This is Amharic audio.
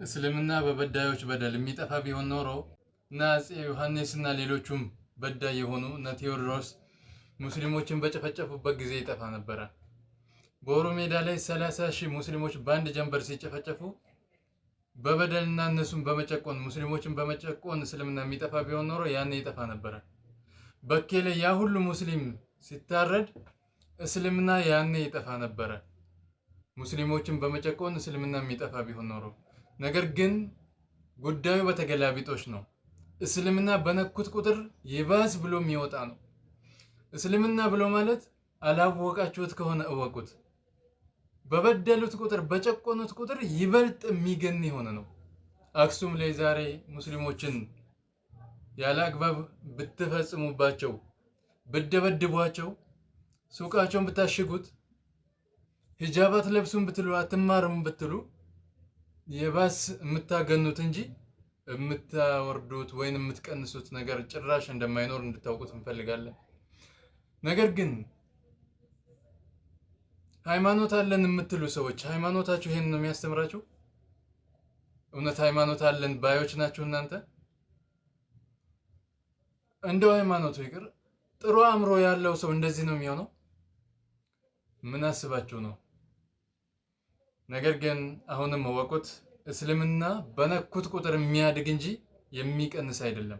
እስልምና በበዳዮች በደል የሚጠፋ ቢሆን ኖሮ እና አፄ ዮሐንስና ሌሎቹም በዳይ የሆኑ እነ ቴዎድሮስ ሙስሊሞችን በጨፈጨፉበት ጊዜ ይጠፋ ነበረ። በኦሮ ሜዳ ላይ 30,000 ሙስሊሞች በአንድ ጀንበር ሲጨፈጨፉ በበደልና እነሱን በመጨቆን ሙስሊሞችን በመጨቆን እስልምና የሚጠፋ ቢሆን ኖሮ ያኔ ይጠፋ ነበረ። በኬ ላይ ያ ሁሉ ሙስሊም ሲታረድ እስልምና ያኔ ይጠፋ ነበረ፣ ሙስሊሞችን በመጨቆን እስልምና የሚጠፋ ቢሆን ኖሮ። ነገር ግን ጉዳዩ በተገላቢጦች ነው። እስልምና በነኩት ቁጥር ይባስ ብሎ የሚወጣ ነው። እስልምና ብሎ ማለት አላወቃችሁት ከሆነ እወቁት፣ በበደሉት ቁጥር በጨቆኑት ቁጥር ይበልጥ የሚገን የሆነ ነው። አክሱም ላይ ዛሬ ሙስሊሞችን ያለ አግባብ ብትፈጽሙባቸው፣ ብትደበድቧቸው፣ ሱቃቸውን ብታሽጉት፣ ሂጃባት ለብሱን ብትሉ፣ አትማርም ብትሉ የባስ የምታገኑት እንጂ የምታወርዱት ወይም የምትቀንሱት ነገር ጭራሽ እንደማይኖር እንድታውቁት እንፈልጋለን። ነገር ግን ሃይማኖት አለን የምትሉ ሰዎች ሃይማኖታችሁ ይሄን ነው የሚያስተምራችሁ? እውነት ሃይማኖት አለን ባዮች ናችሁ እናንተ? እንደው ሃይማኖቱ ይቅር ጥሩ አእምሮ ያለው ሰው እንደዚህ ነው የሚሆነው? ምን አስባችሁ ነው? ነገር ግን አሁንም እወቁት፣ እስልምና በነኩት ቁጥር የሚያድግ እንጂ የሚቀንስ አይደለም።